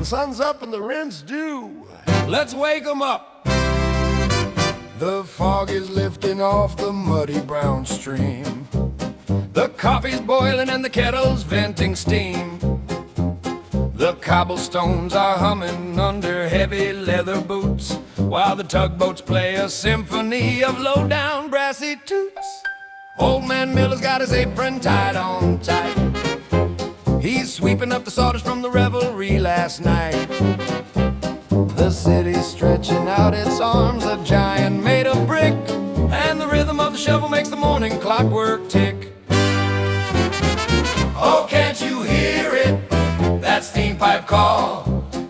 The sun's up and the rent's due. Let's wake 'em up. The fog is lifting off the muddy brown stream. The coffee's boiling and the kettle's venting steam. The cobblestones are humming under heavy leather boots, while the tugboats play a symphony of low-down brassy toots. Old man Miller's got his apron tied on tight. He's sweeping up the sawdust from the revelry last night. The city's stretching out its arms, a giant made of brick, and the rhythm of the shovel makes the morning clockwork tick. Oh, can't you hear it? That steam pipe call,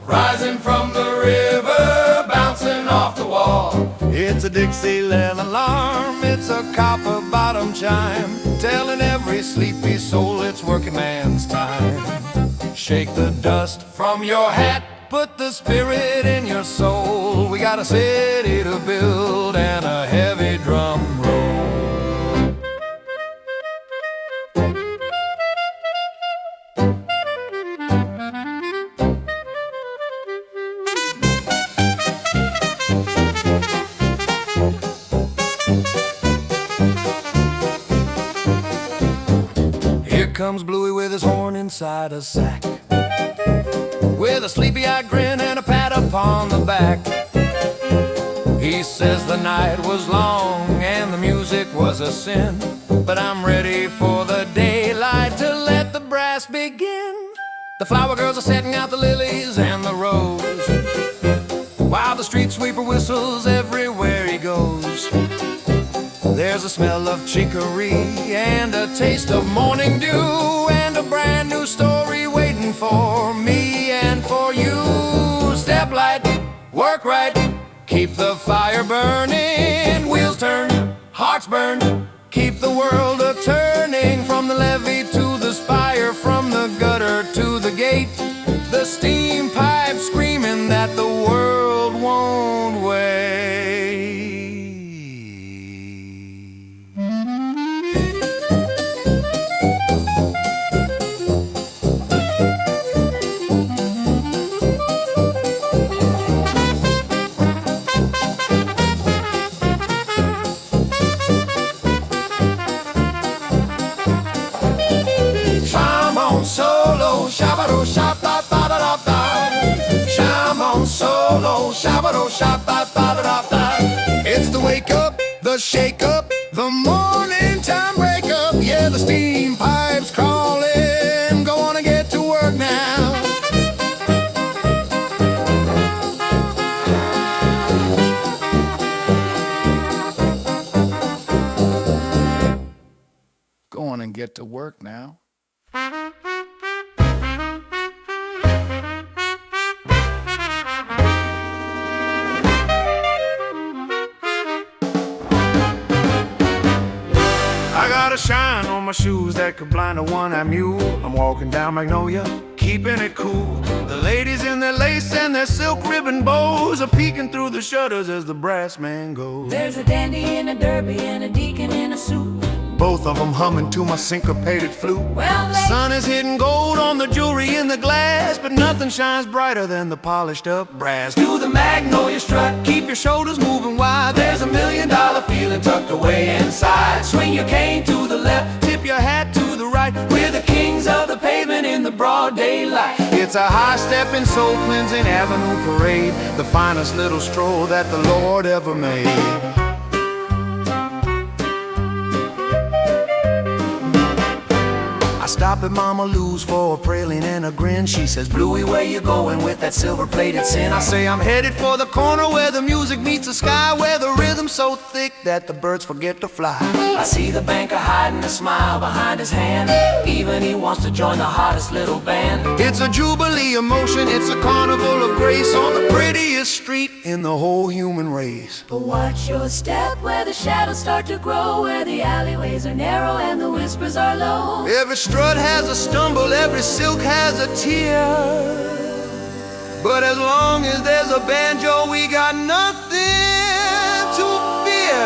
rising from the river, bouncing off the wall. It's a Dixieland alarm, it's a copper-bottom chime, telling every sleepy soul it's working man's time. Shake the dust from your hat, put the spirit in your soul. We got a city to build and a heavy drum roll. Comes Bluey with his horn inside a sack, with a sleepy-eyed grin and a pat upon the back. He says the night was long and the music was a sin, but I'm ready for the daylight to let the brass begin. The flower girls are setting out the lilies and the rose, while the street sweeper whistles everywhere he goes. There's a smell of chicory and a taste of morning dew, and a brand new story waiting for me and for you. Step light, work right, keep the fire burning. Wheels turn, hearts burn, keep the world a-turning. From the levee to the spire, from the gutter to the gate, the steam pipe screaming that the world won't wait. Shabado shop da da da da da. Shamon solo shabado shop da da da da. It's the wake up, the shake up, the morning time break up. Yeah, the steam pipes crawling. Go on and get to work now. Go on and get to work now. A shine on my shoes that could blind a one-eyed mule. I'm walking down Magnolia, keeping it cool. The ladies in their lace and their silk ribbon bows are peeking through the shutters as the brass man goes. There's a dandy in a derby and a deacon in a suit, both of them humming to my syncopated flute. Well, the sun is hitting gold on the jewelry in the glass, but nothing shines brighter than the polished up brass. Do the Magnolia strut, Keep your shoulders moving wide. there's $1 million feeling tucked away inside. Swing your cane to the left, Tip your hat to the right. we're the kings of the pavement in the broad daylight. It's a high-stepping, soul-cleansing avenue parade, the finest little stroll that the Lord ever made. I stop at Mama Lou's for a praline and a grin. She says, Bluey, where you going with that silver-plated sin? I say I'm headed for the corner where the music meets the sky, where the rhythm's so thick that the birds forget to fly. I see the banker hiding a smile behind his hand. Even he wants to join the hottest little band. It's a jubilee emotion, it's a carnival of grace on the prettiest street in the whole human race. But watch your step where the shadows start to grow, where the alleyways are narrow and the whispers are low. Every strut has a stumble, every silk has a tear, but as long as there's a banjo, we got nothing to fear.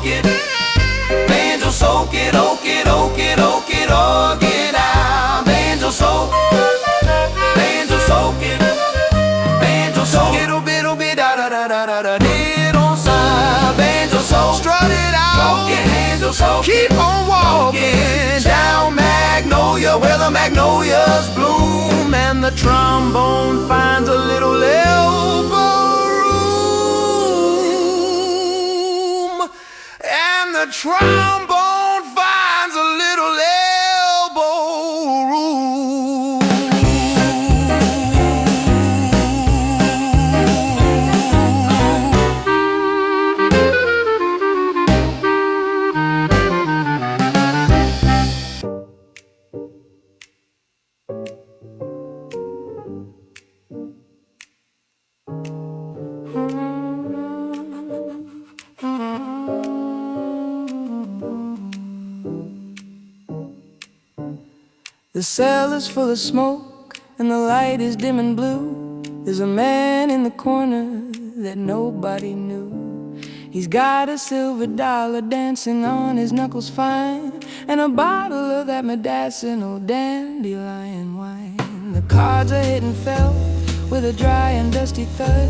it. Banjo soak it, oak it, oak it, oak it, oak it out. Banjo soak it. Banjo soak it, it'll be da da da da da da. Did on side, banjo soak. Strut it out, banjo soak. Keep on walking down Magnolia, where the magnolias bloom, and the trombone finds a little elbow room, and the trombone finds a little elbow room. The cellar's full of smoke and the light is dim and blue. There's a man in the corner that nobody knew. He's got a silver dollar dancing on his knuckles fine, and a bottle of that medicinal dandelion wine. The cards are hitting felt with a dry and dusty thud.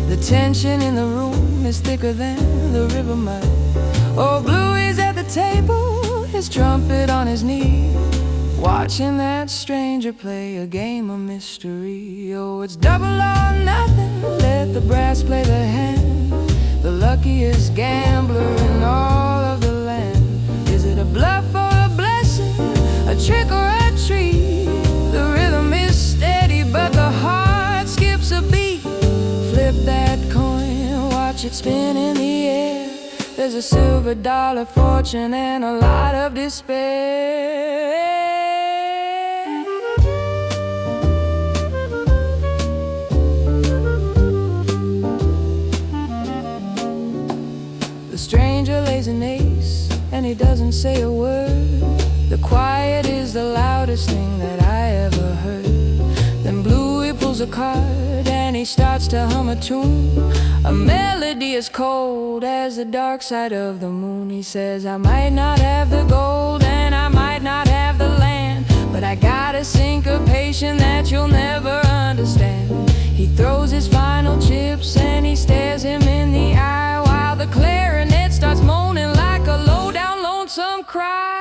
The tension in the room is thicker than the river mud. Oh, Bluey's at the table, his trumpet on his knee, watching that stranger play a game of mystery. Oh, it's double or nothing, let the brass play the hand. The luckiest gambler in all of the land. Is it a bluff or a blessing, a trick or a treat? The rhythm is steady, but the heart skips a beat. Flip that coin, watch it spin in the air. There's a silver dollar fortune and a lot of despair. The stranger lays an ace and he doesn't say a word. The quiet is the loudest thing that I ever heard. Then Bluey pulls a card and he starts to hum a tune, a melody as cold as the dark side of the moon. He says, I might not have the gold and I might not have the land, but I got a syncopation that you'll never understand. He throws his final chips and he stares him in the eye, while the clarinet starts moaning like a low-down lonesome cry.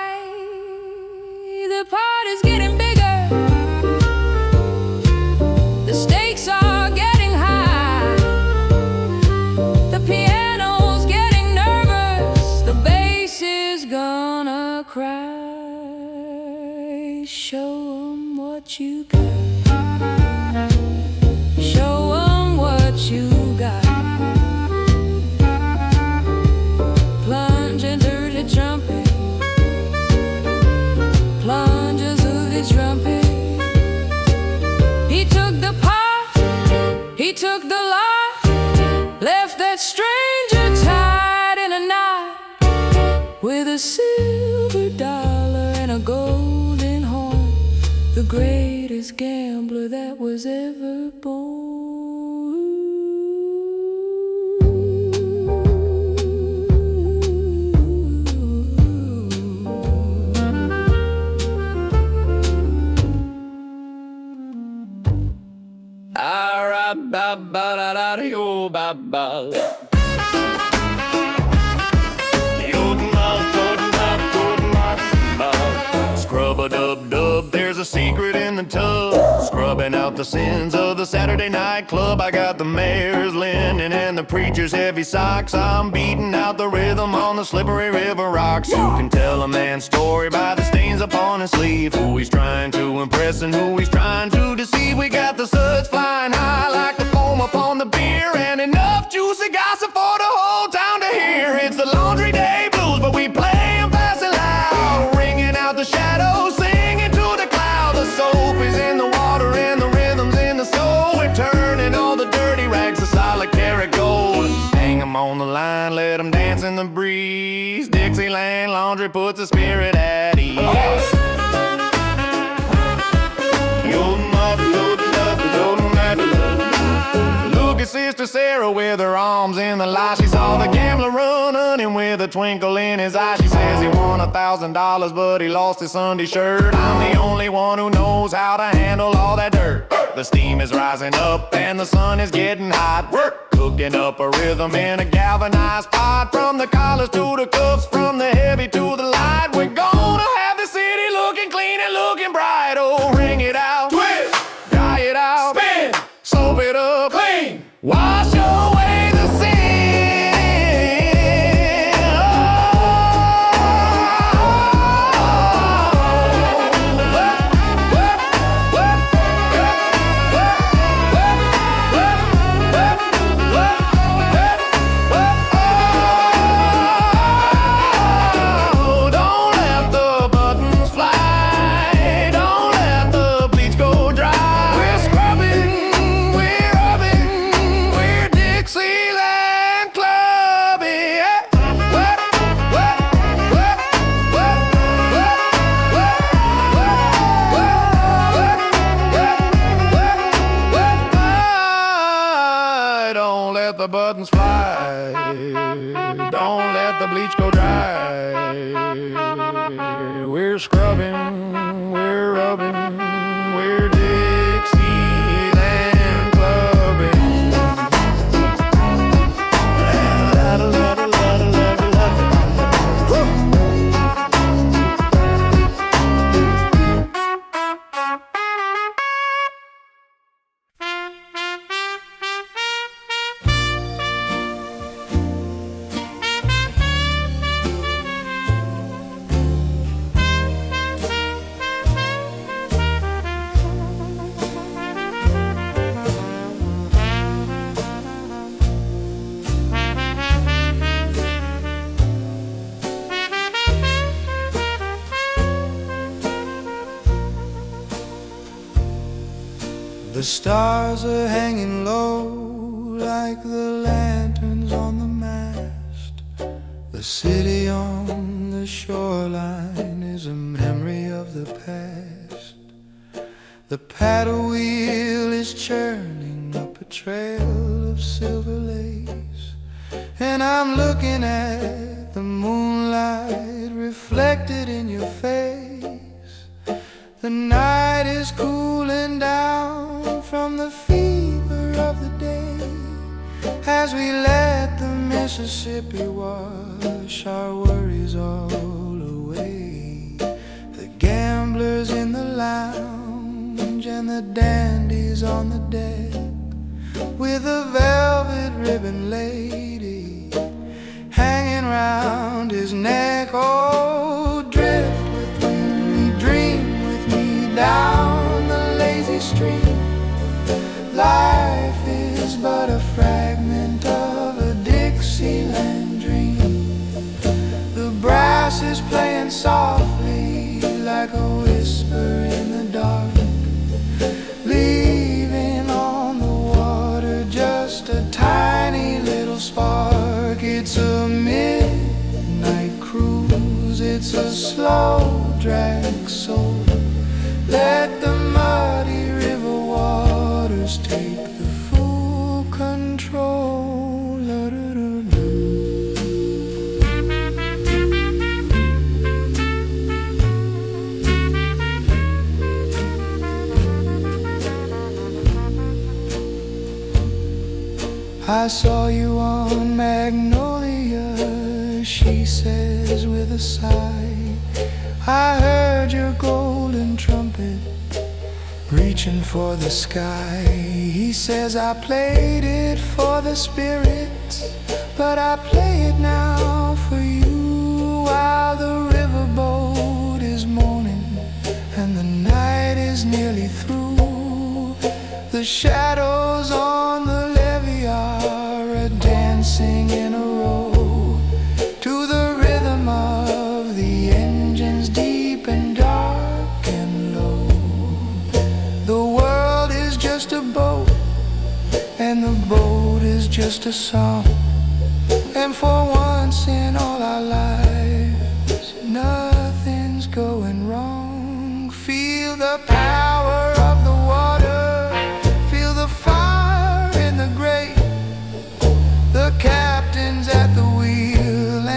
The party's getting bigger, the stakes are getting high, the piano's getting nervous, the bass is gonna cry. Show 'em what you got, show 'em what you got. Plunge into the trumpet, plunges of the trumpet. He took the pot, he took the lot, left that stranger tied in a knot, with a silver dollar and a golden horn, the greatest gambler that was ever born. Scrub-a-dub-dub, there's a secret in the tub, scrubbing out the sins of the Saturday night club. I got the mayor's linen and the preacher's heavy socks. I'm beating out the rhythm on the slippery river rocks. You can tell a man's story by the stains upon his sleeve, who he's trying to impress and who he's trying to deceive. We got the suds flying high like the foam upon the beer, and enough juicy gossip for the whole town to hear. It's the laundry day blues, but we play 'em fast and loud, ringing out the shadows, singing to the cloud. The soap is in the water and the rhythm's in the soul. We're turning all the dirty rags to solid carat gold. Hang 'em on the line, let 'em dance in the breeze. Dixieland laundry puts the spirit at ease. Look at Sister Sarah with her arms in the light. She saw the gambler run grinning with a twinkle in his eye. She says he won $1,000, but he lost his Sunday shirt. I'm the only one who knows how to handle all that dirt. The steam is rising up and the sun is getting hot. Work cooking up a rhythm in a galvanized pot. From the collars to the cuffs, from the heavy to the light. We're gonna have the city looking clean and looking bright. Oh, ring it out, twist, dry it out, spin, soap it up, clean, wash away the sin. The buttons fly, don't let the bleach go dry. We're scrubbing, we're rubbing, we're Dixieland clubbing. The stars are hanging low like the lanterns on the mast. The city on the shoreline is a memory of the past. The paddle wheel is churning up a trail of silver lace, and I'm looking at the moonlight reflected in your face. The night is cooling down from the fever of the day as we let the Mississippi wash our worries all away. The gamblers in the lounge and the dandies on the deck, with a velvet ribbon lady hanging round his neck. Oh, drift with me, dream down the lazy stream. Life is but a fragment of a Dixieland dream. The brass is playing softly like a whisper in the dark, leaving on the water just a tiny little spark. It's a midnight cruise, it's a slow drag soul. Let the muddy river waters take the full control. I saw you on Magnolia, she says with a sigh. I heard your golden trumpet reaching for the sky. He says I played it for the spirits, but I play it now for you. While the riverboat is mourning and the night is nearly through, the shadows on the levee are dancing in a row to the rhythm of the engines deep and dark and low. The world is just a boat and the boat is just a song, and for once in all our lives nothing's going wrong. Feel the power of the water, feel the fire in the grate. The captain's at the wheel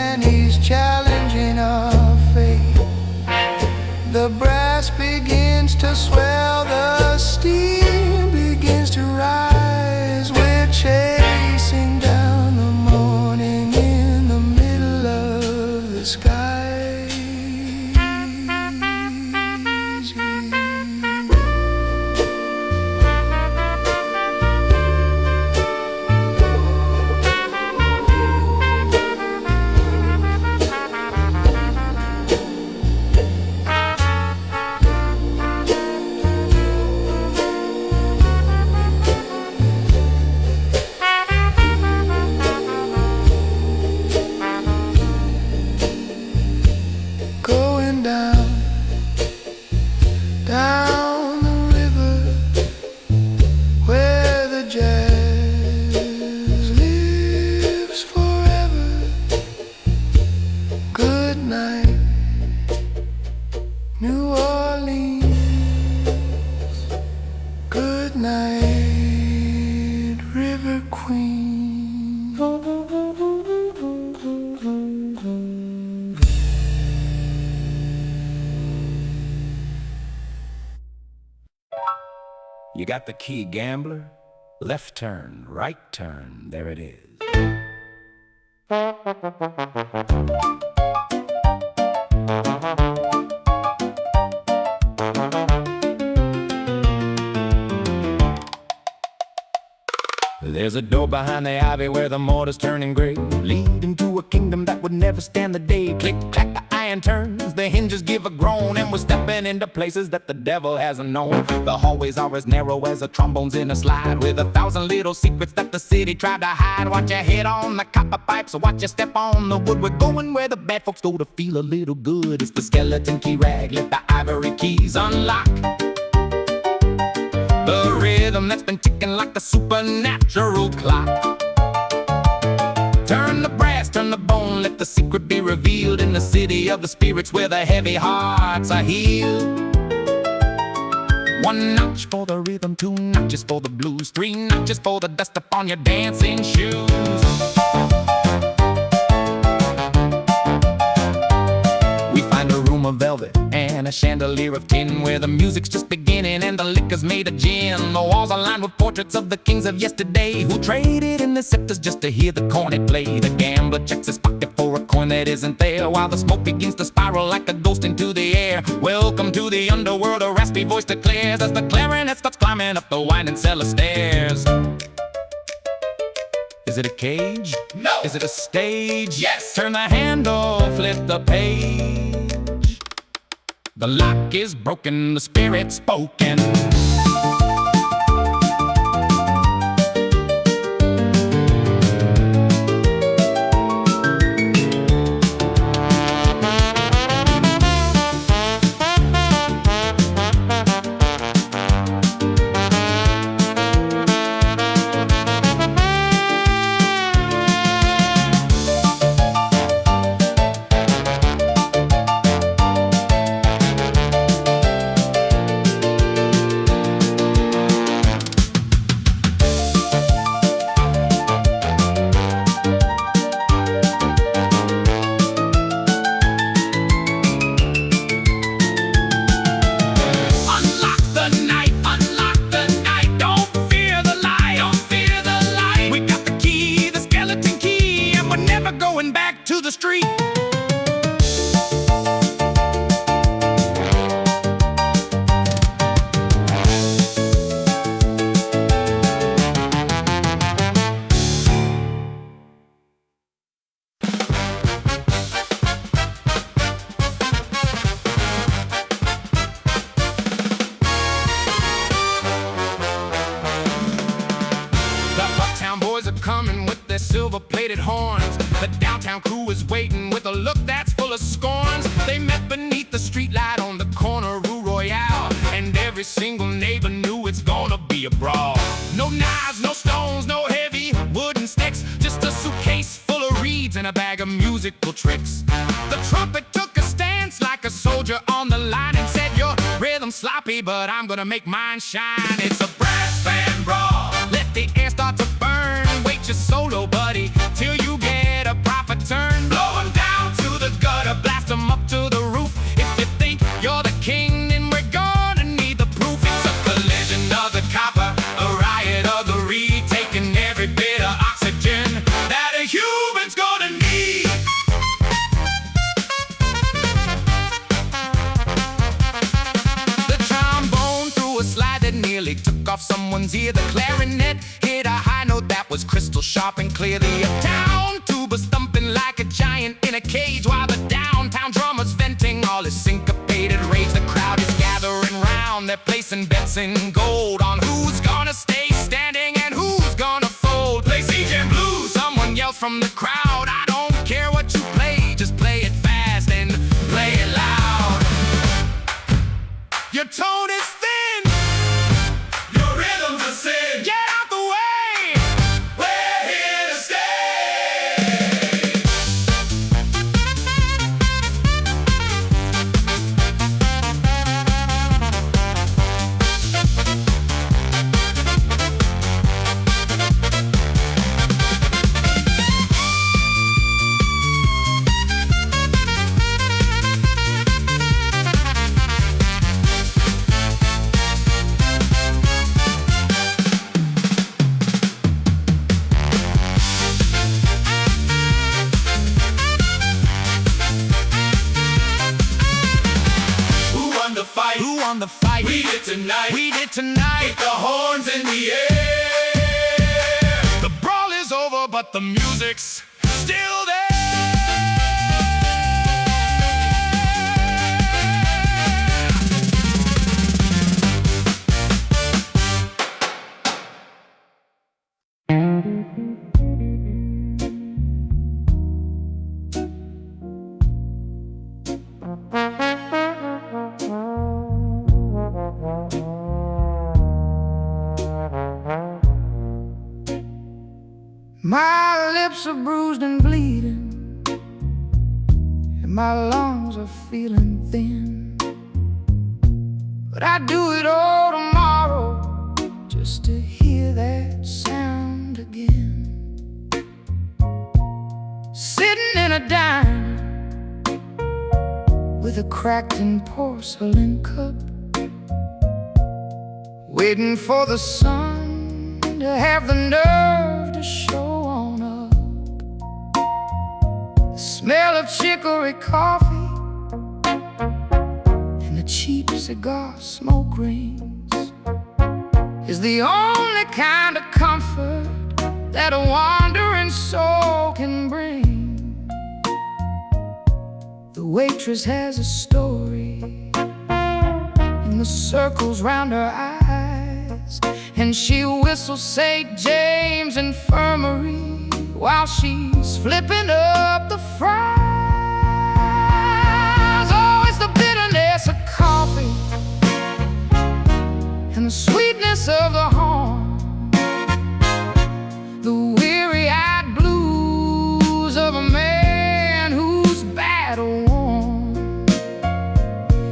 Good night, River Queen. You got the key, gambler? Left turn, right turn, there it is. There's a door behind the ivy where the mortar's turning gray, leading to a kingdom that would never stand the day. Click, clack, the iron turns, the hinges give a groan, and we're stepping into places that the devil hasn't known. The hallways are as narrow as a trombone's in a slide, with 1,000 little secrets that the city tried to hide. Watch your head on the copper pipes, so watch your step on the wood. We're going where the bad folks go to feel a little good. It's the skeleton key rag, let the ivory keys unlock the rhythm that's been ticking like the supernatural clock. Turn the brass, turn the bone, let the secret be revealed in the city of the spirits where the heavy hearts are healed. 1 notch for the rhythm, 2 notches for the blues, 3 notches for the dust upon your dancing shoes. We find a room of velvet and a chandelier of tin, where the music's just beginning and the liquor's made of gin. The walls are lined with portraits of the kings of yesterday, who traded in their scepters just to hear the cornet play. The gambler checks his pocket for a coin that isn't there, while the smoke begins to spiral like a ghost into the air. Welcome to the underworld, a raspy voice declares, as the clarinet starts climbing up the winding cellar stairs. Is it a cage? No. Is it a stage? Yes. Turn the handle, flip the page. The lock is broken, the spirit's spoken. Silver-plated horns, the downtown crew is waiting with a look that's full of scorns. They met beneath the streetlight on the corner of Rue Royale, and every single neighbor knew it's gonna be a brawl. No knives, no stones, no heavy wooden sticks, just a suitcase full of reeds and a bag of musical tricks. The trumpet took a stance like a soldier on the line and said, "Your rhythm's sloppy, but I'm gonna make mine shine." It's a brass band brawl. Let the air start to burn. Wait your solo, buddy, till you get a proper turn. Blow 'em down to the gutter, blast 'em up to the roof. If you think you're the king, then we're gonna need the proof. It's a collision of the copper, a riot of the reed, taking every bit of oxygen that a human's gonna need. The trombone threw a slide that nearly took off someone's ear. The clarinet hit a high note that was crystal sharp and clear. The uptown tuba's thumping like a giant in a cage, while the downtown drummer's venting all his syncopated rage. The crowd is gathering round, they're placing bets in gold on who's gonna stay standing and who's gonna fold. Play CJ Blues, someone yells from the crowd. I don't care what you play, just play it fast and play it loud. Your tone is thin, your rhythm's a sin. Get out the way, we're here to stay. tonight. With the horns in the air. The brawl is over, but the music's still there. My lips are bruised and bleeding, and my lungs are feeling thin. But I'd do it all tomorrow just to hear that sound again. Sitting in a diner with a cracked and porcelain cup, waiting for the sun to have the nerve to show on up. The smell of chicory coffee and the cheap cigar smoke rings is the only kind of comfort that a wandering soul can bring. The waitress has a story in the circles round her eyes, and she whistles St. James Infirmary while she's flipping up the fries. Oh, it's the bitterness of coffee and the sweetness of the horn, the weary-eyed blues of a man who's battle worn.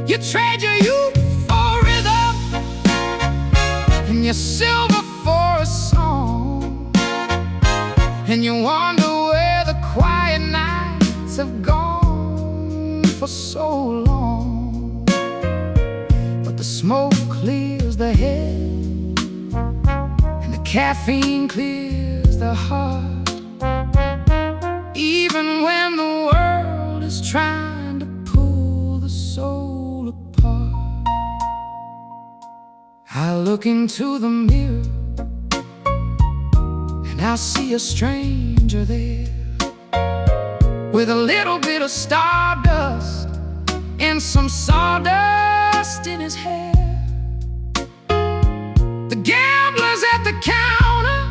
You trade your youth for rhythm and your silver for a song, and you wonder where the quiet nights have gone for so long. But the smoke clears the head and the caffeine clears the heart, even when the world is trying to pull the soul apart. I look into the mirror and I see a stranger there with a little bit of stardust and some sawdust in his hair. The gambler's at the counter,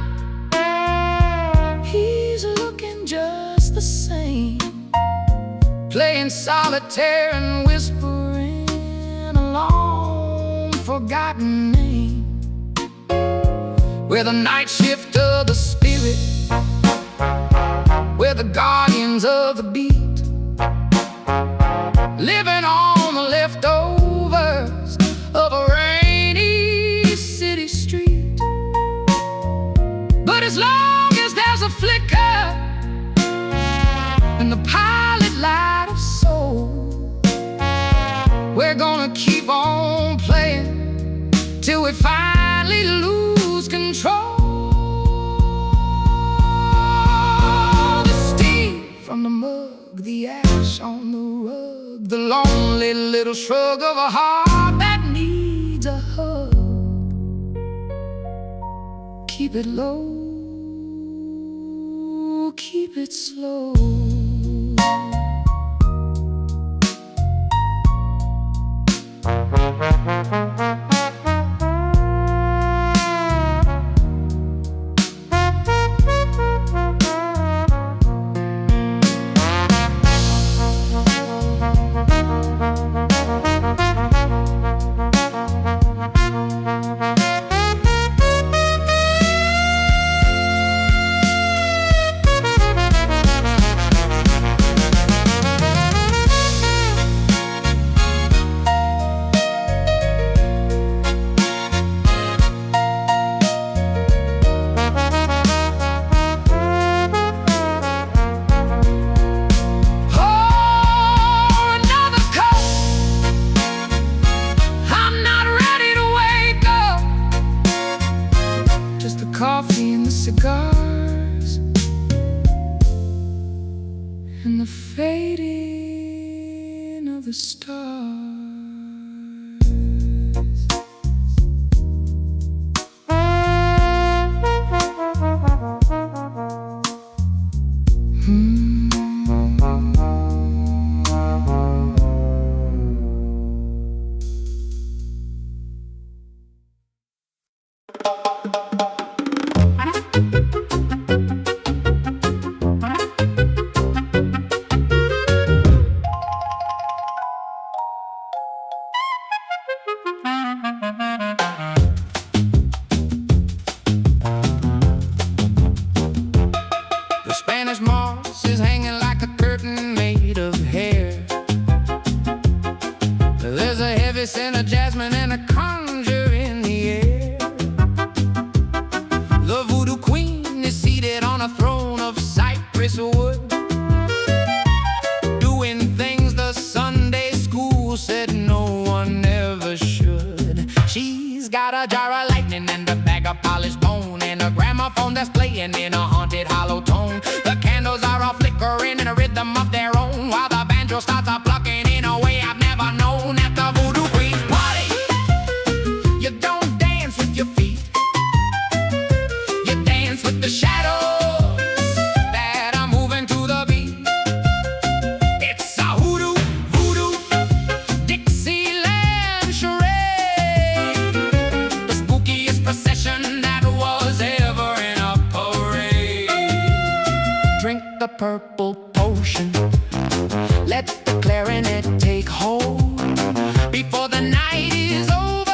he's looking just the same, playing solitaire and whispering a long-forgotten name. We're the night shift of the spirit, we're the guardians of the beat, living on the leftovers of a rainy city street. But as long as there's a flicker in the pilot light of soul, we're gonna keep on playing till we finally lose control. The steam from the mug, the ash on the rug, the lonely little shrug of a heart that needs a hug. Keep it low, keep it slow. Coffee and the cigars and the fading of the stars. playing in a haunted hollow tone. The candles are all flickering in a rhythm of their own, while the banjo starts a plucking in a way I've never known. At the Voodoo Queen's party, you don't dance with your feet, you dance with the shadows that are moving to the beat. It's a hoodoo, voodoo, Dixieland charade, the spookiest procession that was ever in a parade. Drink the purple potion, let the clarinet take hold. Before the night is over,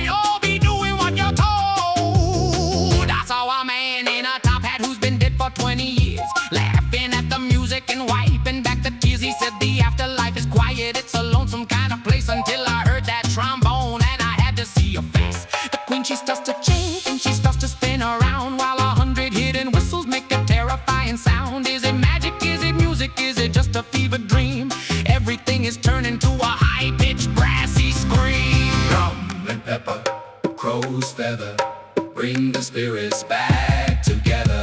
you'll be doing what you're told. I saw a man in a top hat who's been dead for 20 years, laughing at the music and wiping back the tears. He said the afterlife is quiet, it's a lonesome kind of place, until I heard that trombone and I had to see your face. The queen, she starts to change and she starts to spin around, while 100 hidden whistles make a terrifying sound. Is it magic? Is it music? Is it just a fever dream? Everything is turning to a high-pitched brassy scream. Drum and pepper, crow's feather, bring the spirits back together.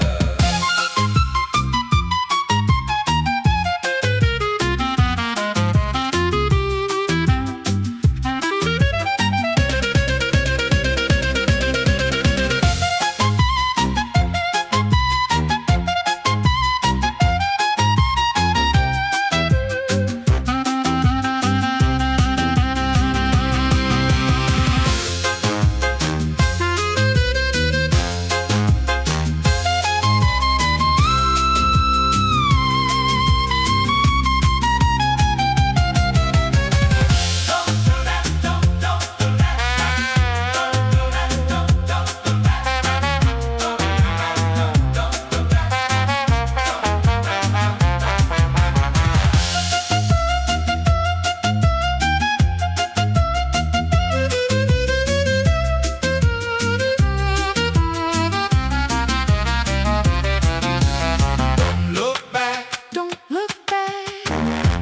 Don't look back,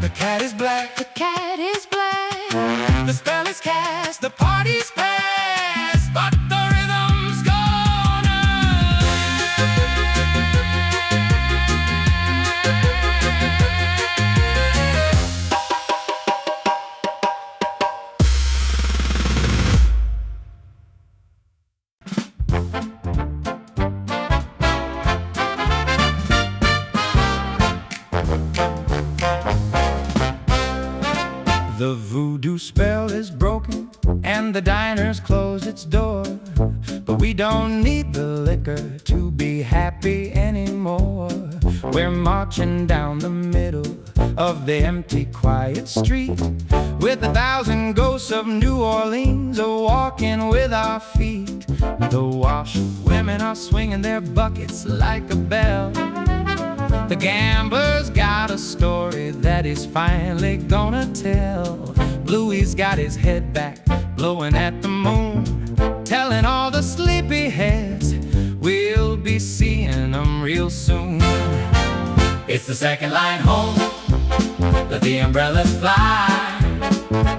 The cat is black, the cat is black, the spell is cast, the party's past, but the rhythm's gonna. The voodoo spell is broken and the diner's closed its door, but we don't need the liquor to be happy anymore. We're marching down the middle of the empty, quiet street, with 1,000 ghosts of New Orleans a-walking with our feet. The washerwomen are swinging their buckets like a bell. The gambler's got a story that he's finally gonna tell. Bluey's got his head back, blowing at the moon, telling all the sleepyheads we'll be seeing them real soon. It's the second line home, let the umbrellas fly.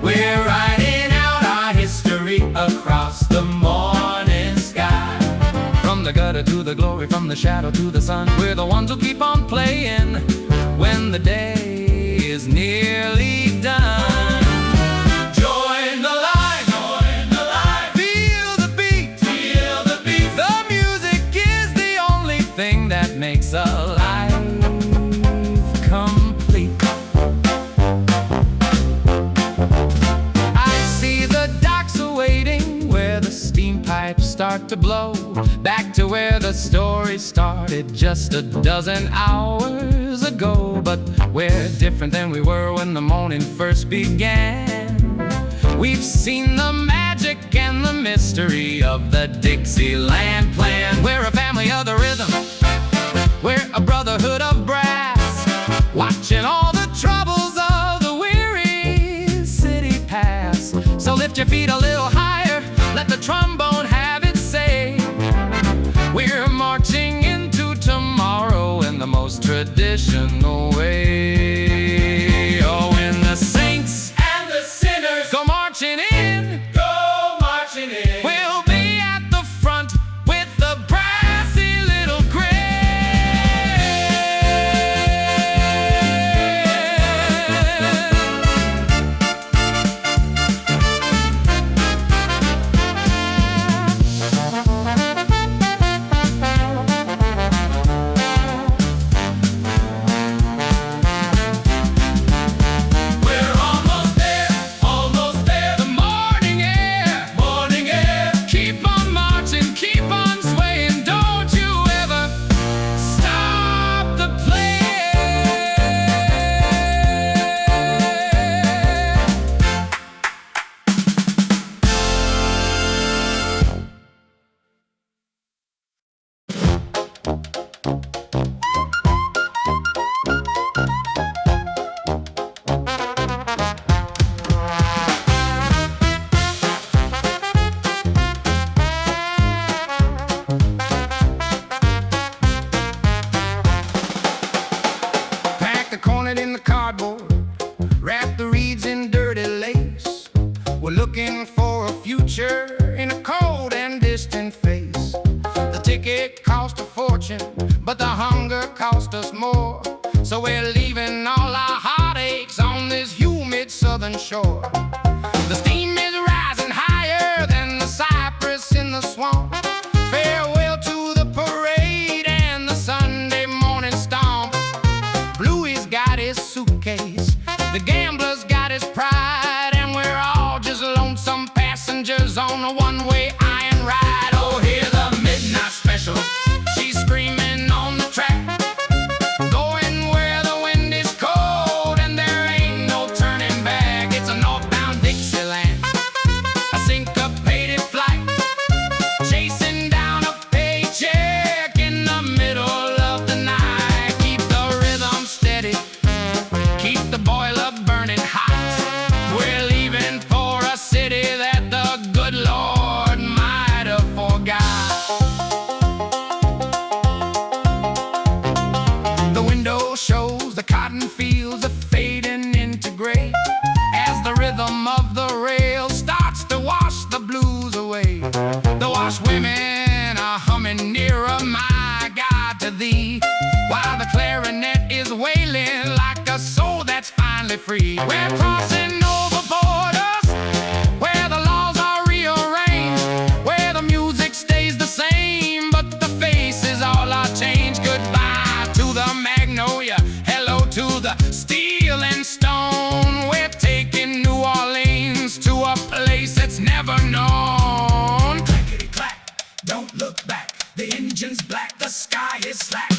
We're writing out our history across the morning sky. From the gutter to the glory, from the shadow to the sun, we're the ones who keep on playing when the day is nearly done. Join the line, feel the beat, the music is the only thing that makes a life complete. I see the docks awaiting where the steam pipes start to blow, back to where the story started just a dozen hours ago. But we're different than we were when the morning first began. We've seen the magic and the mystery of the Dixieland plan. We're a family of the rhythm, we're a brotherhood of brass, watching all the troubles of the weary city pass. So lift your feet a little higher, let the trombone have its say. We're marching into tomorrow in the most traditional way. Oh, when the saints and the sinners go marching in, we'll be at the front with the brassy little ticket cost a fortune, but the hunger cost us more. So we're leaving all our heartaches on this humid southern shore. The steam is rising higher than the cypress in the swamp. Farewell to the parade and the Sunday morning stomp. Bluey's got his suitcase, the gambler's got his pride, and we're all just lonesome passengers on a one-way iron ride. Oh, hear the midnight special, she's screaming on the track, going where the wind is cold and there ain't no turning back. It's a northbound Dixieland, a syncopated flight, chasing down a paycheck in the middle of the night. Keep the rhythm steady, keep the boiler burning hot. We're leaving for a city that the good Lord might have forgot. The window shows the cotton fields are fading into gray as the rhythm of the rail starts to wash the blues away. The washwomen are humming nearer, my God, to thee, while the clarinet is wailing like a soul that's finally free. We're crossing over borders where the laws are rearranged, where the music stays the same, but the faces all are changed. Goodbye to the Magnolia, hello to the steel and stone. We're taking New Orleans to a place that's never known. Clackety clack, don't look back, the engine's black, the sky is slack.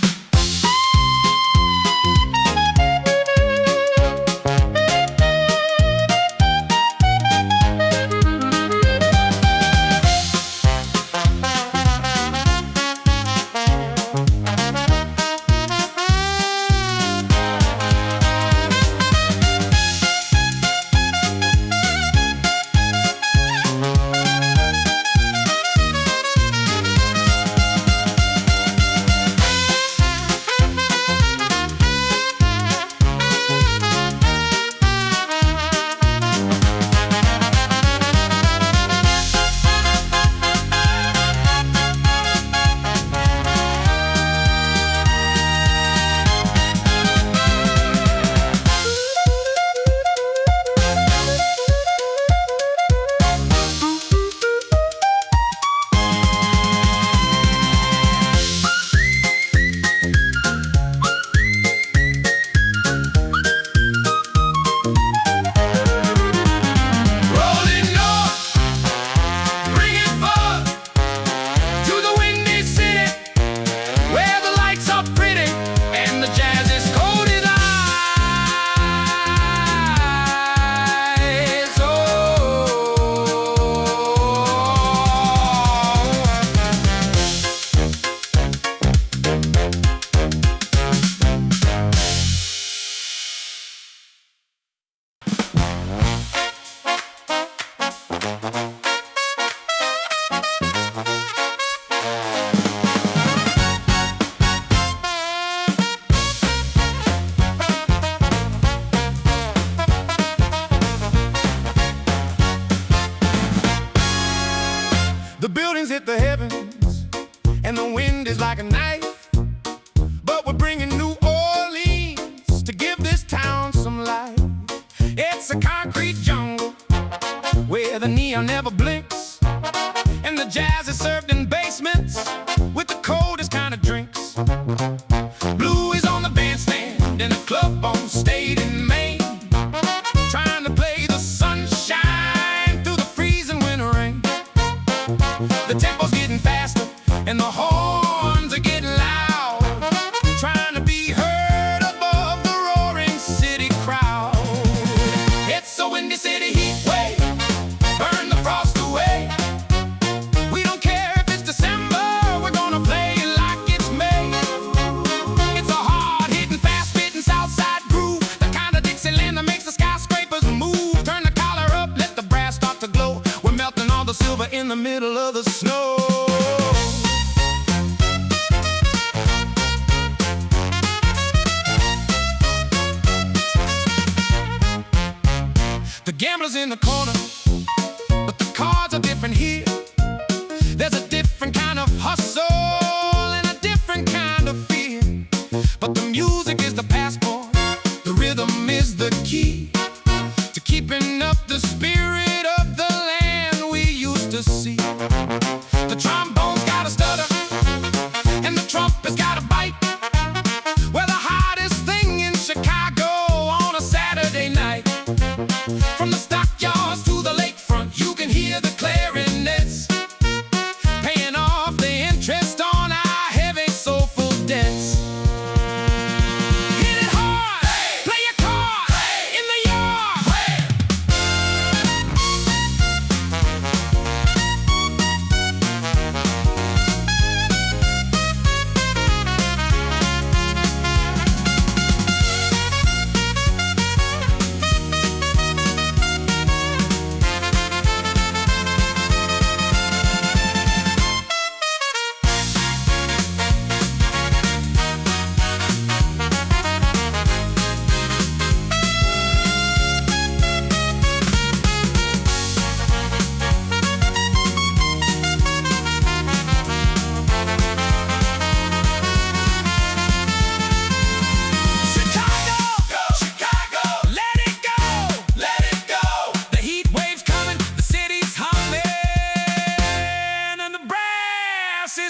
The buildings hit the heavens, and the wind is like a knife. But we're bringing New Orleans to give this town some life. It's a concrete jungle where the neon never blinks, and the jazz is served in basements with the coldest kind of drinks. Blue is on the bandstand in a club on State in Maine, trying to play the sunshine through the freezing winter rain. The tempo's getting faster and the horns are getting loud, trying to be heard above the roaring city crowd. It's a windy city heat wave, burn the frost away. We don't care if it's December, we're gonna play it like it's May. It's a hard-hitting, fast-spitting Southside groove, the kind of Dixieland that makes the skyscrapers move. Turn the collar up, let the brass start to glow. We're melting all the silver in the middle of the snow. The gambler's in the corner, but the cards are different here. There's a different kind of hustle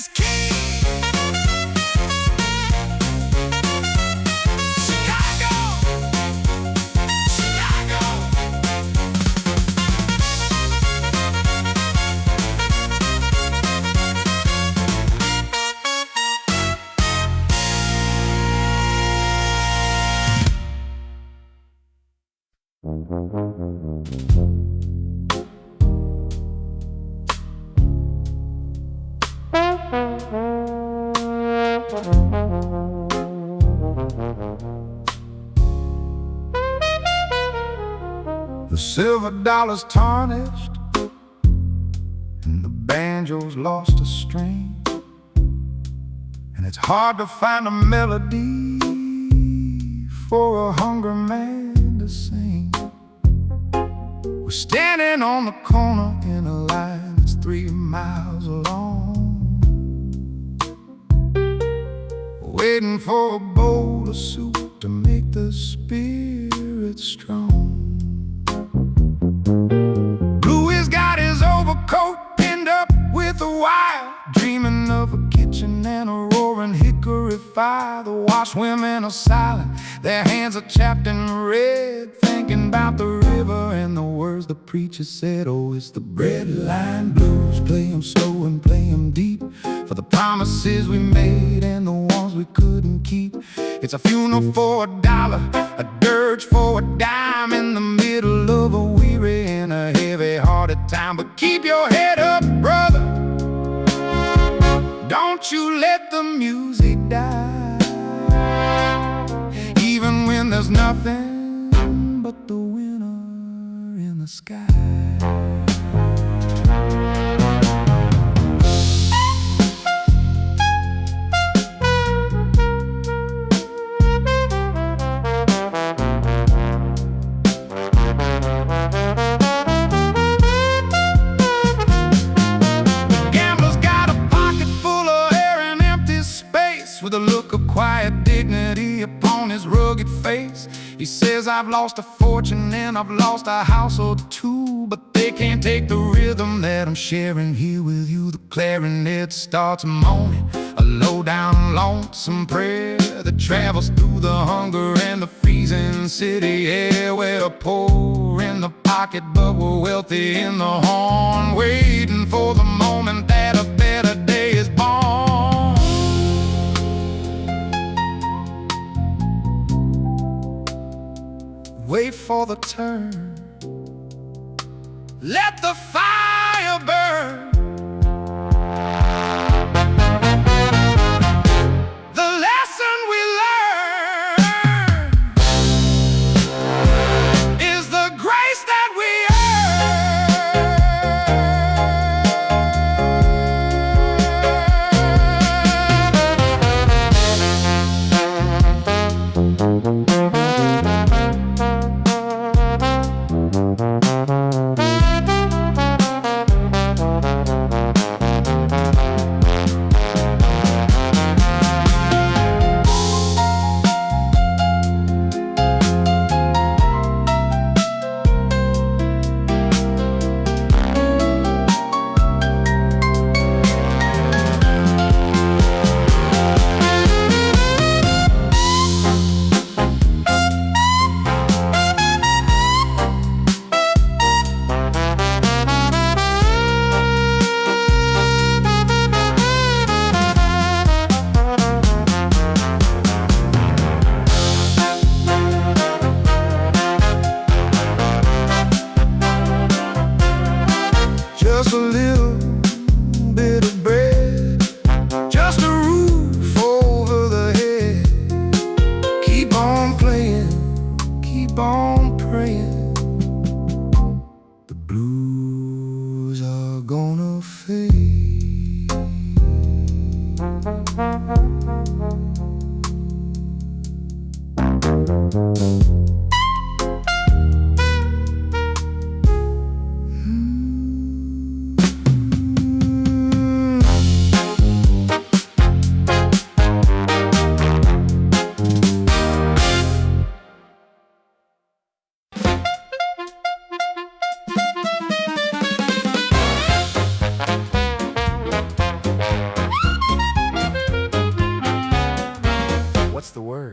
is king. Chicago, Chicago. The silver dollar's tarnished and the banjo's lost a string, and it's hard to find a melody for a hungry man to sing. We're standing on the corner in a line that's 3 miles long, waiting for a bowl of soup to make the spirit strong. Bluey's got his overcoat pinned up with a wire, dreaming of a kitchen and a roaring hickory fire. The washwomen are silent, their hands are chapped in red, thinking about the river and the words the preacher said. Oh, it's the Breadline Blues. Play 'em slow and play 'em deep, for the promises we made and the ones we couldn't keep. It's a funeral for $1, a dirge for a dime, in the middle of a weary and a heavy-hearted time. But keep your head up, brother, don't you let the music die, even when there's nothing but the winter in the sky. With a look of quiet dignity upon his rugged face, he says, I've lost a fortune and I've lost a house or two, but they can't take the rhythm that I'm sharing here with you. The clarinet starts moaning, a low-down, lonesome prayer that travels through the hunger and the freezing city air. We're poor in the pocket, but we're wealthy in the horn, waiting for the moment that a better day is born. Wait for the turn, let the fire burn. The lesson we learn is the grace that we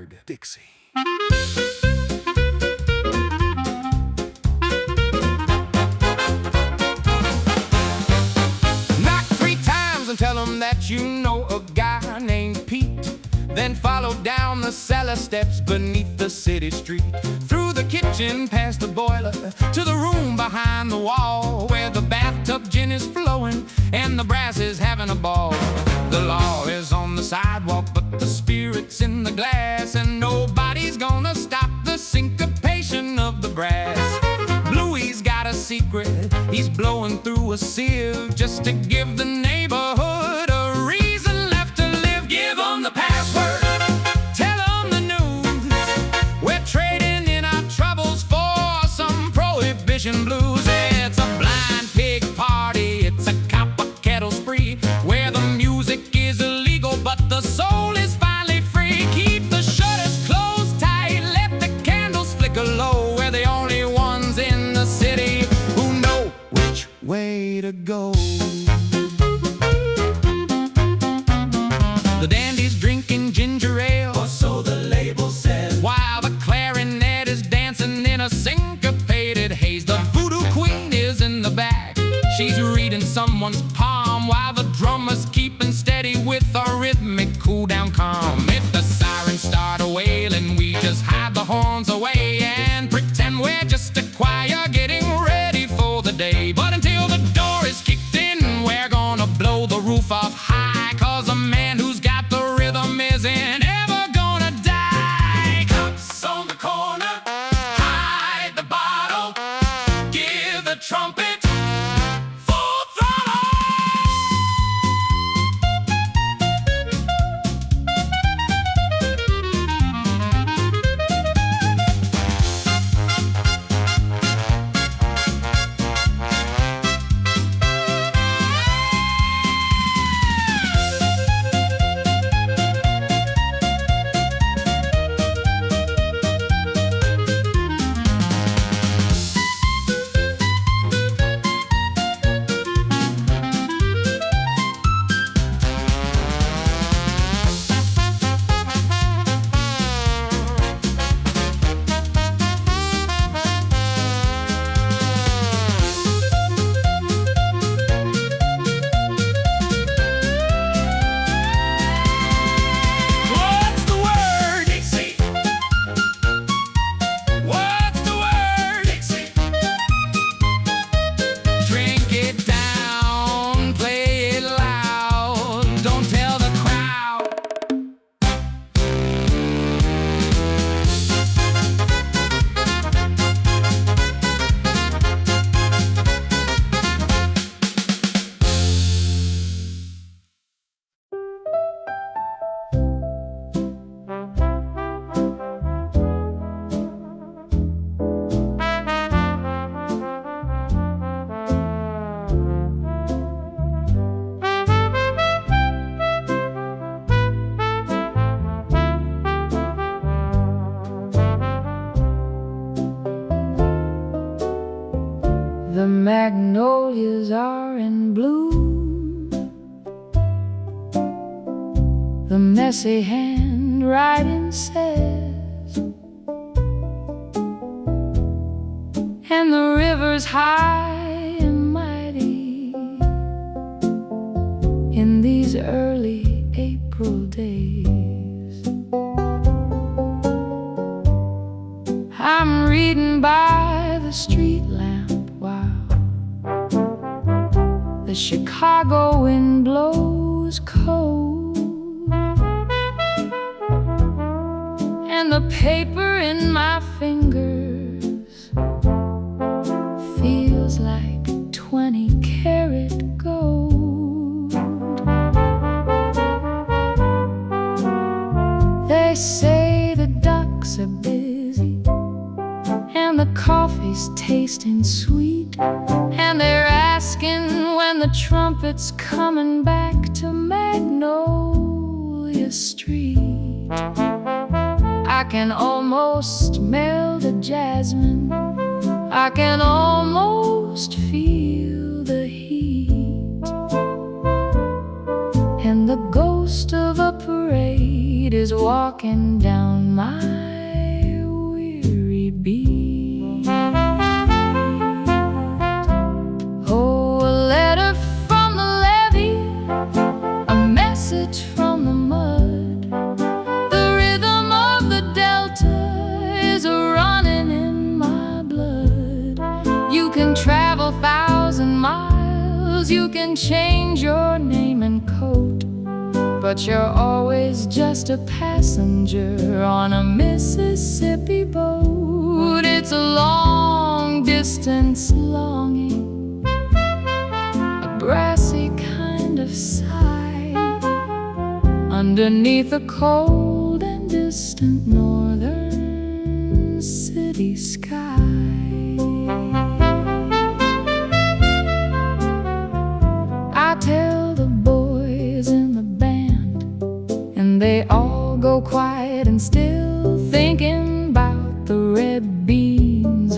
word, Dixie. Knock 3 times and tell them that you know a guy named Pete. Then follow down the cellar steps beneath the city street, through the kitchen, past the boiler, to the room behind the wall, where the bathtub gin is flowing and the brass is having a ball. The law is on the sidewalk, but the spirit's in the glass, and nobody's gonna stop the syncopation of the brass. Bluey's got a secret, he's blowing through a sieve, just to give the neighborhood a reason left to live. Give them the password, tell them the news. We're trading in our troubles for some prohibition blues. It's a blind pig party, it's a copper kettle spree, where the music is illegal but the soul is finally free. Keep the shutters closed tight, let the candles flicker low. We're the only ones in the city who know which way to go. The dandy's drinking ginger ale, or so the label says, while the clarinet is dancing in a syncopated haze. The voodoo queen is in the back, she's reading someone's palm, while the drummer's keeping steady with a rhythmic cool down calm. If the sirens start a wailing, we just hide the horns away and pretend we're just a choir getting ready for the day. But until the door is kicked in, we're gonna blow the roof off high, 'cause a man who's got the rhythm isn't ever gonna die. Cups on the corner, hide the bottle, give the trumpet full throttle. What's the word, Dixie? What's the word, Dixie? Drink it down, play it loud, don't tell the crowd. The magnolias are in bloom, the messy handwriting says, and the river's high and mighty in these early April days. I'm reading by the street lamp while the Chicago wind blows cold, and the paper in my fingers feels like 20-karat gold. They say the ducks are busy and the coffee's tasting sweet, and they're asking when the trumpet's coming back to Magnolia Street. I can almost smell the jasmine, I can almost feel the heat, and the ghost of a parade need is walking down my weary beat. Oh, a letter from the levee, a message from the mud. The rhythm of the delta is running in my blood. You can travel 1,000 miles, you can change your name and coat, but you're always just a passenger on a Mississippi boat. It's a long distance longing, a brassy kind of sigh, underneath a cold and distant northern city sky. I tell the boys in the band, and they all go quiet and still, thinking about the red beans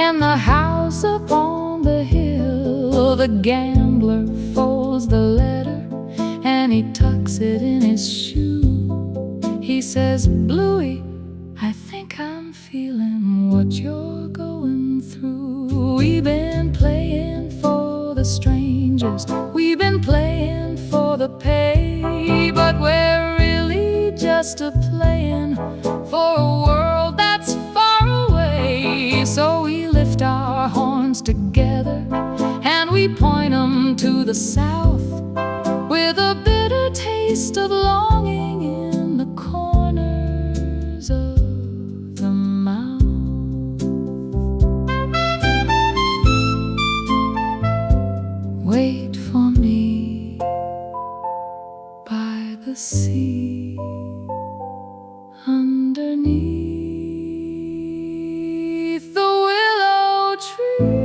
and the house upon the hill. The gambler folds the letter and he tucks it in his shoe. He says, "Bluey, I think I'm feeling what you're going through. We've been playing for the strangers, we've been playing for the pay, but we're really just a playing for a world that's far away." So we lift our horns together and we point 'em to the south, with a bitter taste of longing in the corners of the mouth. Wait for me by the sea, underneath the willow tree.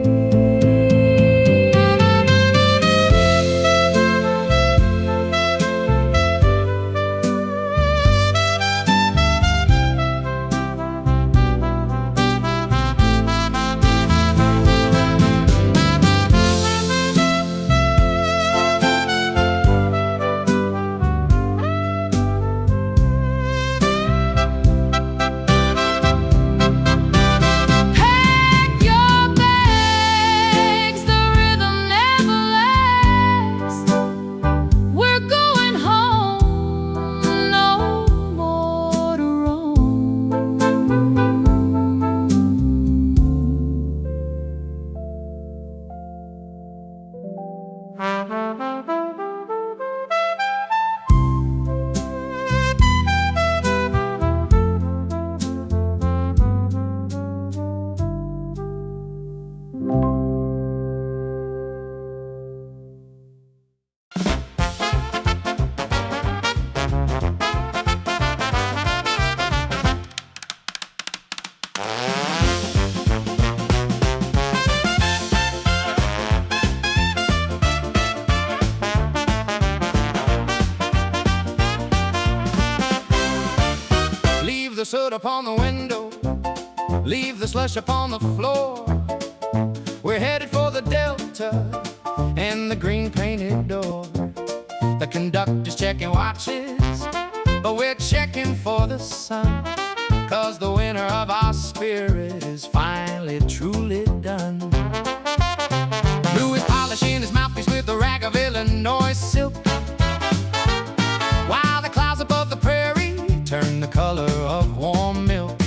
The soot upon the window, leave the slush upon the floor. We're headed for the Delta and the green painted door. The conductor's checking watches, but we're checking for the sun, 'cause the winter of our spirit is finally truly done. Blue is polishing his mouthpiece with a rag of Illinois silk, while the clouds above the prairie turn the color of warm milk.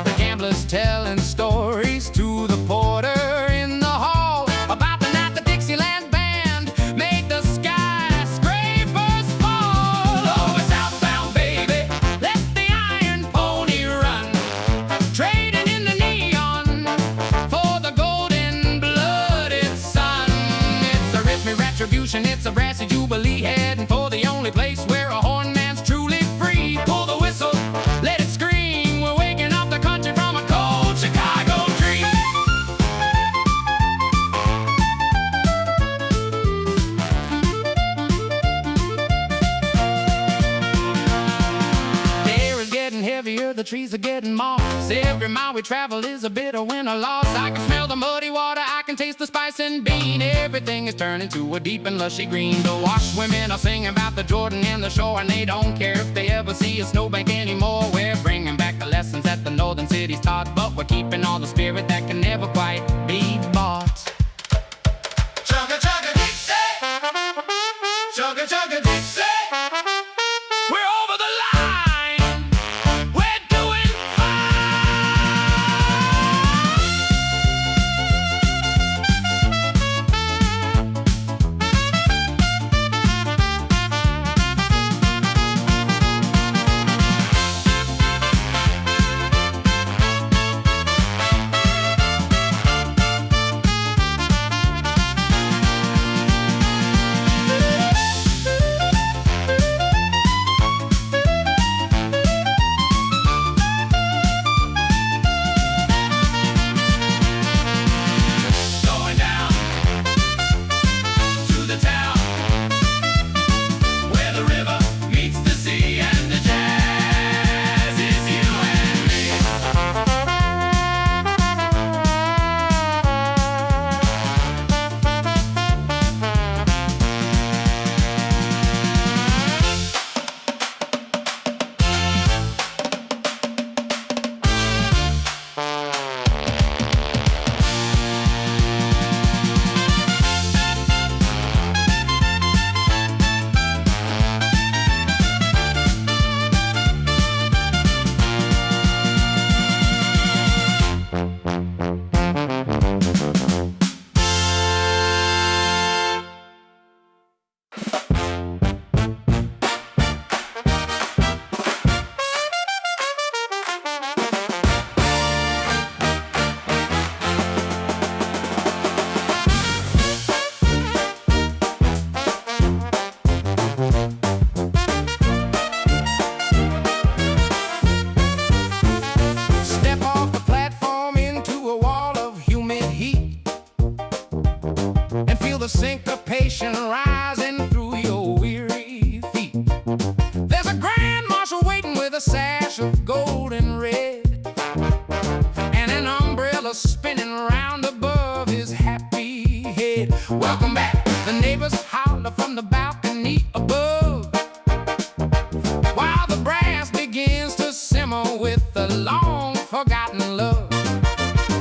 The gambler's telling stories to the porter in the hall about the night the Dixieland band made the skyscrapers fall. Oh, we're southbound, baby, let the iron pony run, trading in the neon for the golden-blooded sun. It's a rhythmic retribution, it's a the trees are getting moss. Every mile we travel is a bitter winter loss. I can smell the muddy water, I can taste the spice and bean. Everything is turning to a deep and lushy green. The wash women are singing about the Jordan and the shore, and they don't care if they ever see a snowbank anymore. We're bringing back the lessons that the northern cities taught, but we're keeping all the spirit that can never quite be bought. Chugga chugga Dixie, chugga chugga Dixie. We're over the line. We're doing syncopation rising through your weary feet. There's a grand marshal waiting with a sash of gold and red, and an umbrella spinning round above his happy head. Welcome back, the neighbors holler from the balcony above, while the brass begins to simmer with the long forgotten love.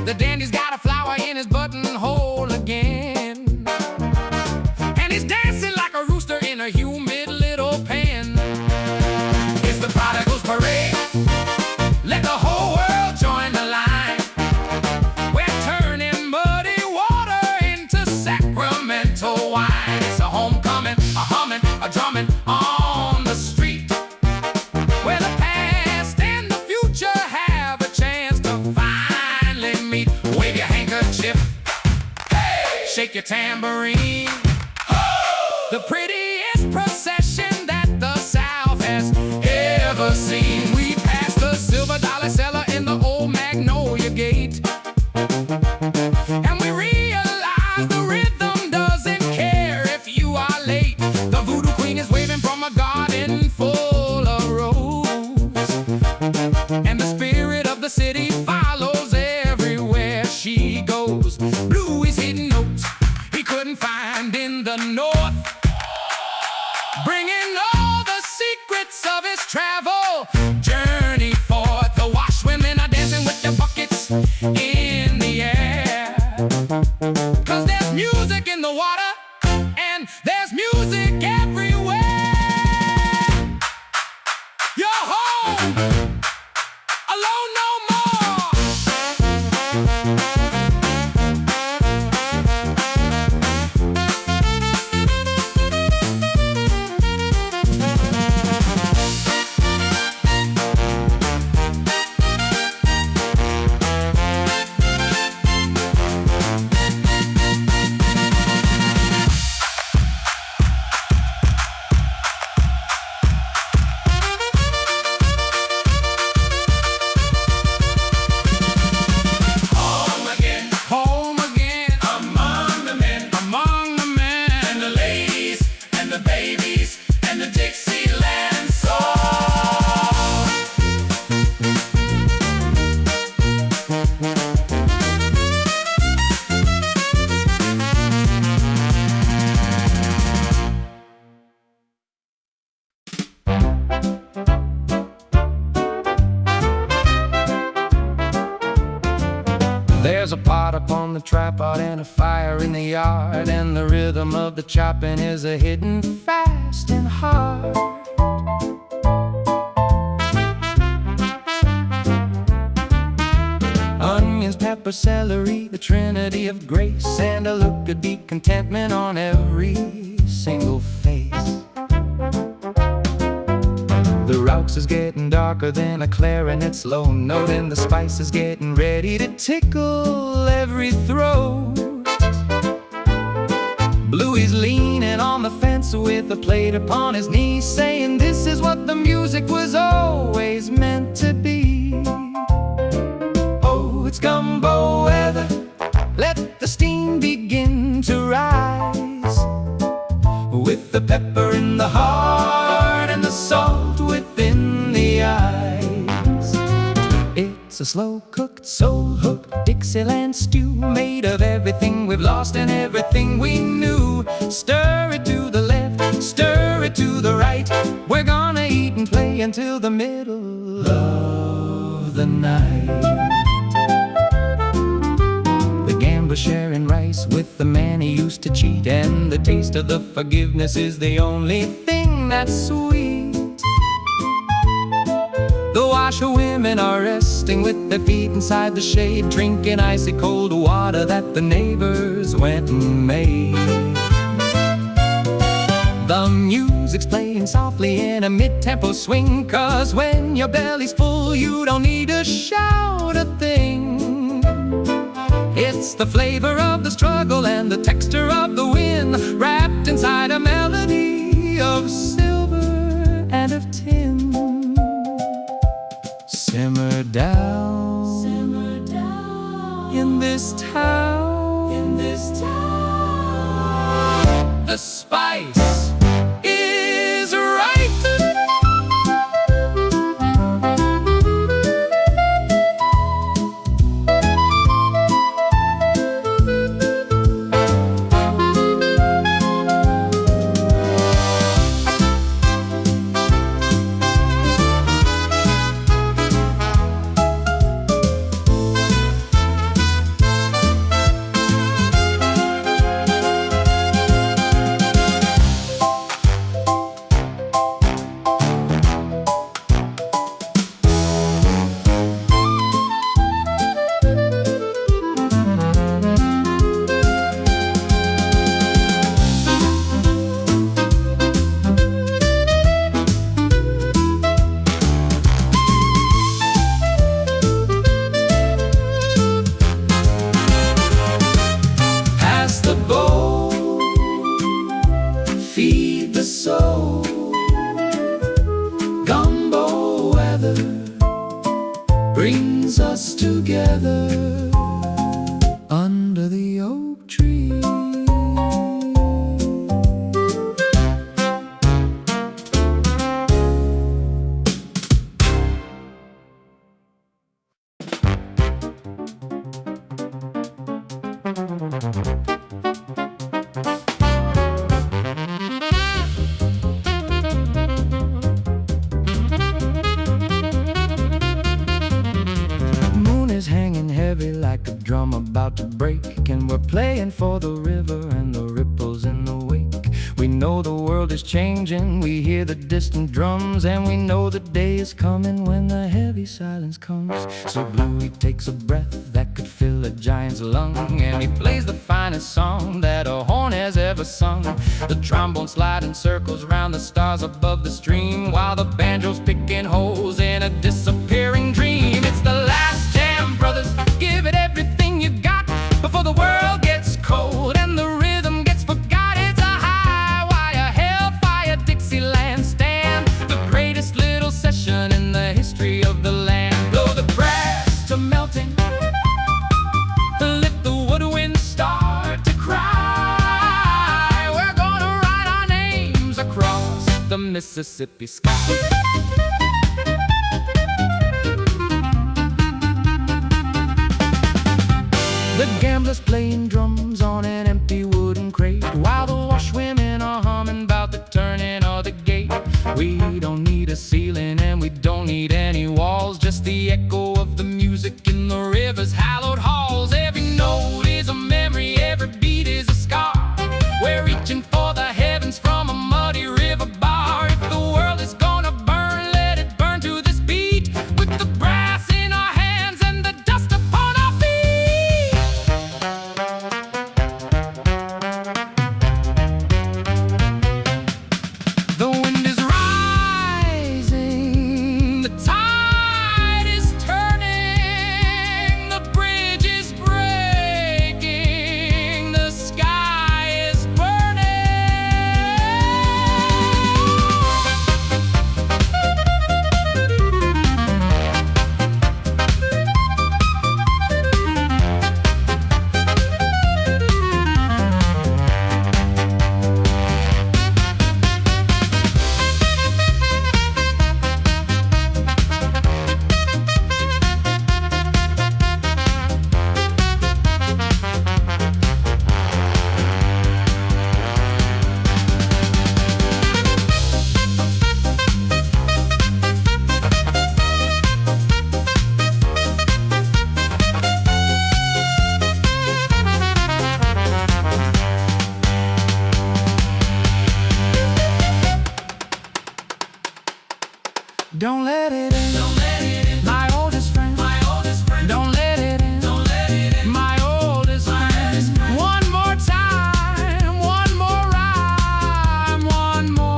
The dandy's got a flower in his buttonhole again, and he's dancing like a rooster in a humid little pen. It's the prodigal's parade. Let the whole world join the line. We're turning muddy water into sacramental wine. It's a homecoming, a humming, a drumming on the street, where the past and the future have a chance to finally meet. Wave your handkerchief, hey! Shake your tambourine. Oh! The prettiest procession that the South has ever seen. We pass the silver dollar seller in the old Magnolia gate, and we realize the rhythm doesn't care if you are late. The voodoo queen is waving from a garden full of roses, and the spirit of the city follows everywhere she goes. Bluey's hidden notes he couldn't find in the north. There's a pot upon the tripod and a fire in the yard, and the rhythm of the chopping is a hidden fast and hard. Onions, pepper, celery, the trinity of grace, and a look of deep contentment on every single face. The raux is getting darker than a clarinet's low note, and the spice is getting ready to tickle every throat. Bluey's leaning on the fence with a plate upon his knee, saying this is what the music was always meant to be. Oh, it's gumbo weather, let the steam begin to rise, with the pepper in the heart and the salt within the eyes. It's a slow-cooked, soul-hooked Dixieland stew, made of everything we've lost and everything we knew. Stir it to the left, stir it to the right. We're gonna eat and play until the middle of the night. Sharing rice with the man he used to cheat, and the taste of the forgiveness is the only thing that's sweet. The washerwomen are resting with their feet inside the shade, drinking icy cold water that the neighbors went and made. The music's playing softly in a mid-tempo swing, 'cause when your belly's full you don't need to shout a thing. It's the flavor of the struggle and the texture of the wind, wrapped inside a melody of silver and of tin. Simmer down, in this town, the spice is right. Feed the soul. Gumbo weather brings us together under the oak tree. Like a drum about to break, and we're playing for the river and the ripples in the wake. We know the world is changing, we hear the distant drums, and we know the day is coming when the heavy silence comes. So Bluey takes a breath that could fill a giant's lung, and he plays the finest song that a horn has ever sung. The trombone sliding circles round the stars above the stream, while the banjo's picking holes in a disappearing dream. It's the last jam, brothers, give it everything you got before the world gets cold and the rhythm gets forgot. It's a high wire, hellfire Dixieland stand, the greatest little session in the history of the land. Blow the brass to melting, lift the woodwinds start to cry. We're gonna write our names across the Mississippi sky. The gamblers playing drums on an empty wooden crate, while the washwomen are humming about the turning of the gate. We don't need a ceiling and we don't need any walls, just the echo of the music in the river's hallowed halls. Don't let it in. Don't let it in. My oldest friend. My oldest friend. Don't let it in. Don't let it in. My oldest friend. One more time. One more rhyme. One more.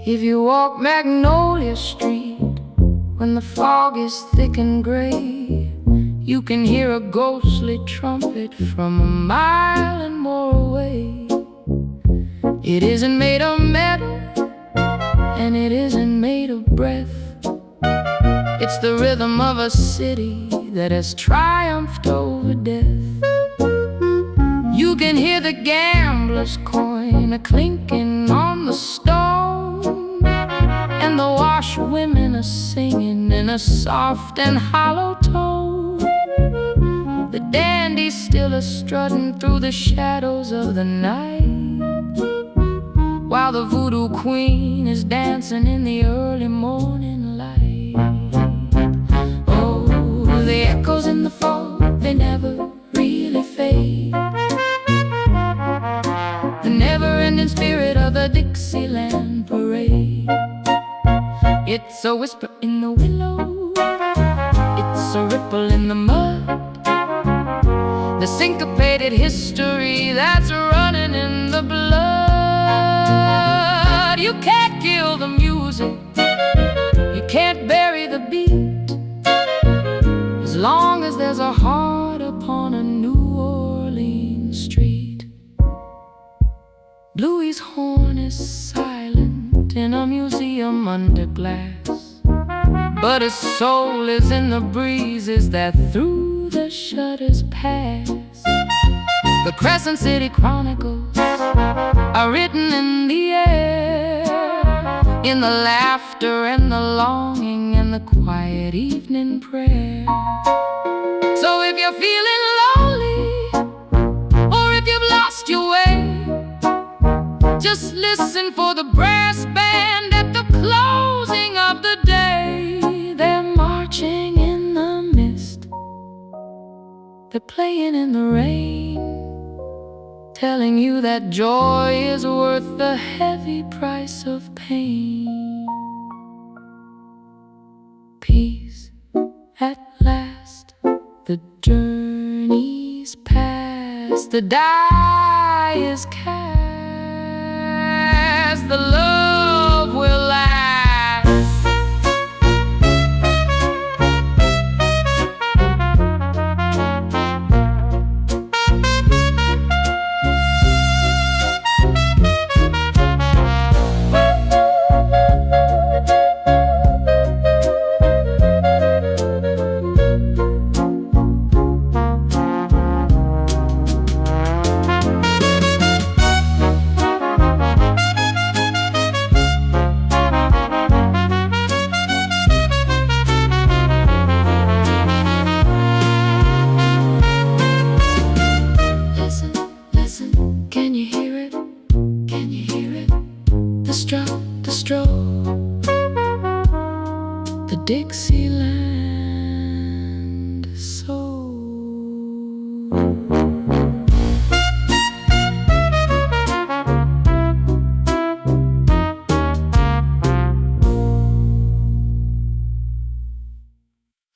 If you walk Magnolia Street when the fog is thick and gray, you can hear a ghostly trumpet from a mile and more away. It isn't made of metal and it isn't made of breath. It's the rhythm of a city that has triumphed over death. You can hear the gambler's coin a-clinking on the stone, and the washwomen are singing in a soft and hollow tone. The dandy's still a-strutting through the shadows of the night, while the voodoo queen is dancing in the early morning light. Oh, the echoes in the fog, they never really fade. The never-ending spirit of the Dixieland parade. It's a whisper in the willow, it's a ripple in the mud, the syncopated history that's running in the blood. You can't kill the music, you can't bury the beat, as long as there's a heart upon a New Orleans street. Bluey's horn is silent in a museum under glass, but his soul is in the breezes that through the shutters pass. The Crescent City Chronicles are written in the air, in the laughter and the longing and the quiet evening prayer. So if you're feeling lonely, or if you've lost your way, just listen for the brass band at the closing of the day. They're marching in the mist, they're playing in the rain, telling you that joy is worth the heavy price of pain. Peace at last, the journey's past, the die is cast, the love will last. The stroll, the Dixieland soul.